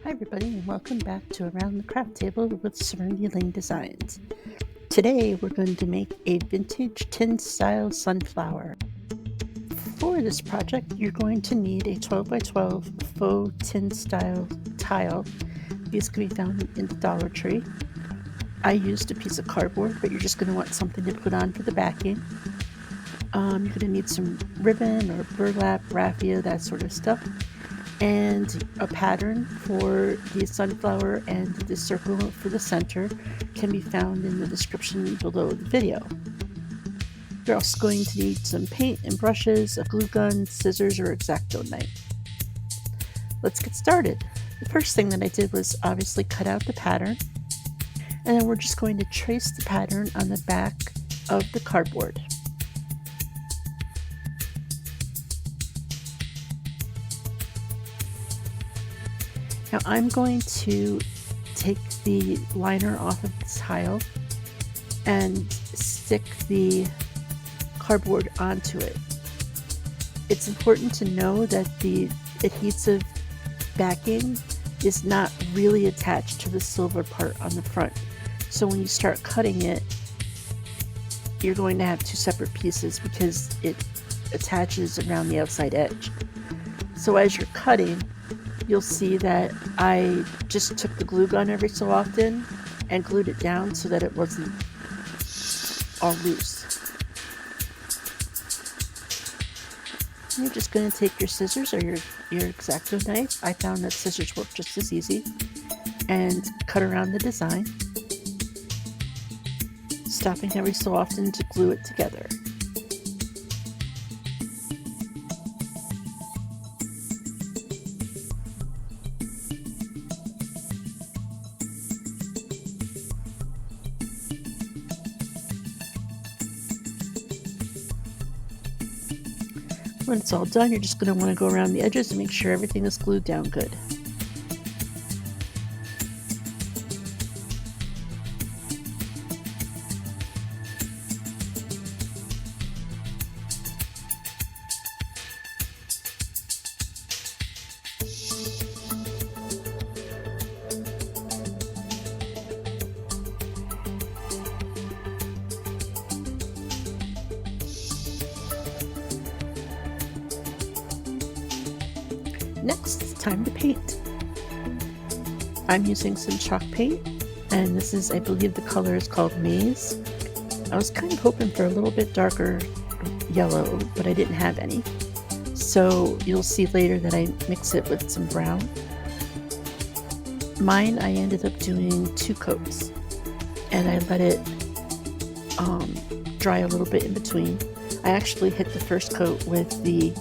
Hi everybody and welcome back to Around the Craft Table with Serenity Lane Designs. Today we're going to make a vintage tin style sunflower. For this project you're going to need a 12 by 12 faux tin style tile. These can be found in the Dollar Tree. I used a piece of cardboard, but you're just going to want something to put on for the backing. You're going to need some ribbon or burlap, raffia, that sort of stuff, and a pattern for the sunflower, and the circle for the center can be found in the description below the video. You're also going to need some paint and brushes, a glue gun, scissors, or X-Acto knife. Let's get started. The first thing that I did was obviously cut out the pattern, and then we're just going to trace the pattern on the back of the cardboard. Now I'm going to take the liner off of the tile and stick the cardboard onto it. It's important to know that the adhesive backing is not really attached to the silver part on the front. So when you start cutting it, you're going to have two separate pieces because it attaches around the outside edge. So as you're cutting, you'll see that I just took the glue gun every so often and glued it down so that it wasn't all loose. And you're just going to take your scissors or your X-Acto knife. I found that scissors work just as easy, and cut around the design, stopping every so often to glue it together. When it's all done, you're just going to want to go around the edges and make sure everything is glued down good. Next, it's time to paint. I'm using some chalk paint, and this is, I believe the color is called Maize. I was kind of hoping for a little bit darker yellow, but I didn't have any. So you'll see later that I mix it with some brown. Mine, I ended up doing 2 coats, and I let it dry a little bit in between. I actually hit the first coat with the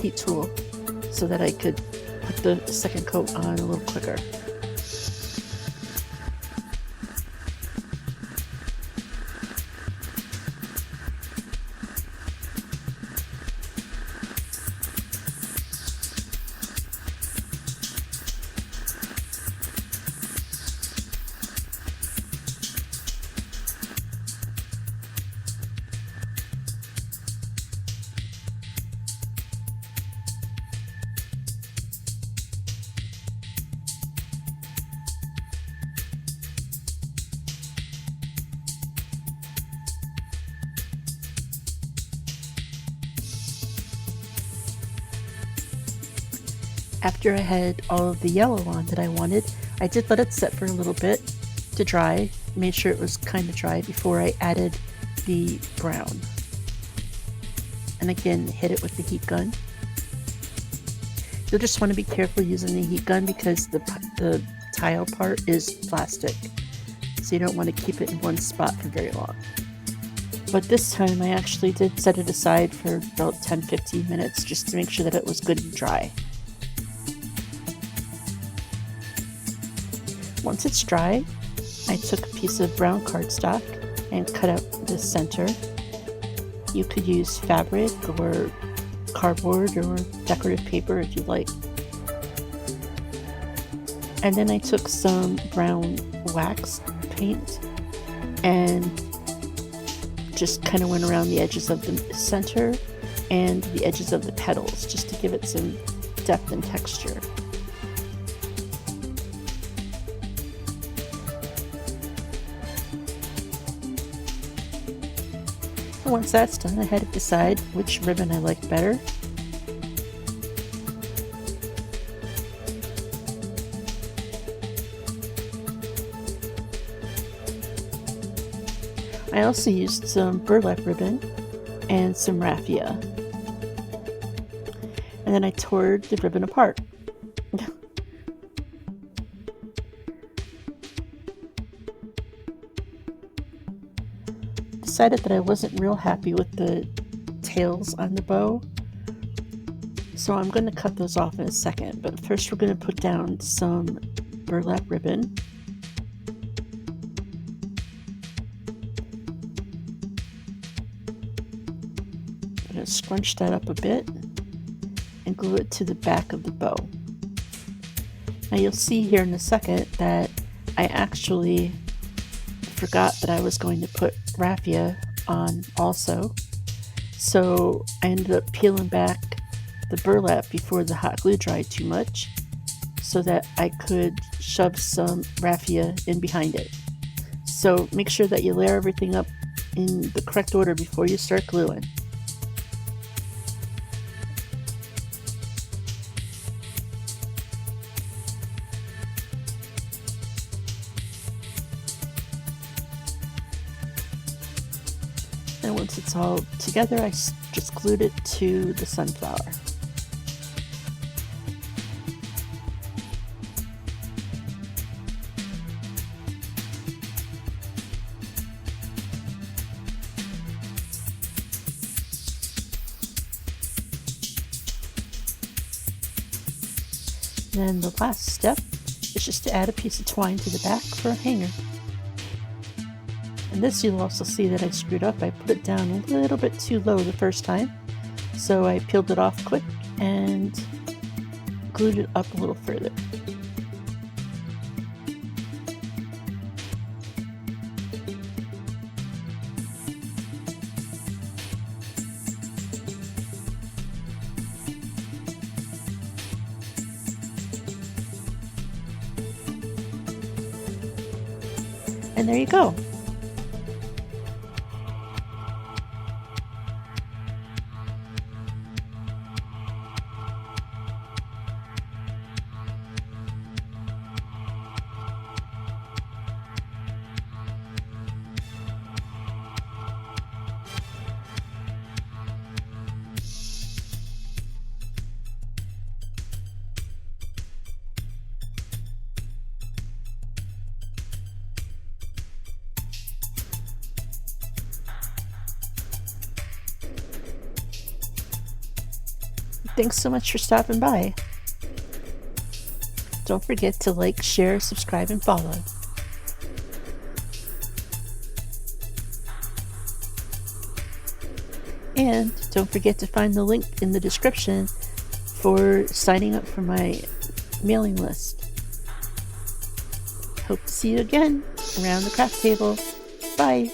heat tool so that I could put the second coat on a little quicker. After I had all of the yellow on that I wanted, I did let it set for a little bit to dry, made sure it was kind of dry before I added the brown. And again, hit it with the heat gun. You'll just want to be careful using the heat gun because the tile part is plastic, so you don't want to keep it in one spot for very long. But this time I actually did set it aside for about 10-15 minutes just to make sure that it was good and dry. Once it's dry, I took a piece of brown cardstock and cut out the center. You could use fabric or cardboard or decorative paper if you like. And then I took some brown wax paint and just kind of went around the edges of the center and the edges of the petals just to give it some depth and texture. Once that's done, I had to decide which ribbon I liked better. I also used some burlap ribbon and some raffia. And then I tore the ribbon apart. Decided that I wasn't real happy with the tails on the bow, so I'm going to cut those off in a second. But first we're going to put down some burlap ribbon. I'm going to scrunch that up a bit and glue it to the back of the bow. Now you'll see here in a second that I actually forgot that I was going to put raffia on also, so I ended up peeling back the burlap before the hot glue dried too much so that I could shove some raffia in behind it. So make sure that you layer everything up in the correct order before you start gluing. And once it's all together, I just glued it to the sunflower. Then the last step is just to add a piece of twine to the back for a hanger. And this you'll also see that I screwed up. I put it down a little bit too low the first time, so I peeled it off quick and glued it up a little further. And there you go. Thanks so much for stopping by. Don't forget to like, share, subscribe, and follow. And don't forget to find the link in the description for signing up for my mailing list. Hope to see you again around the craft table. Bye.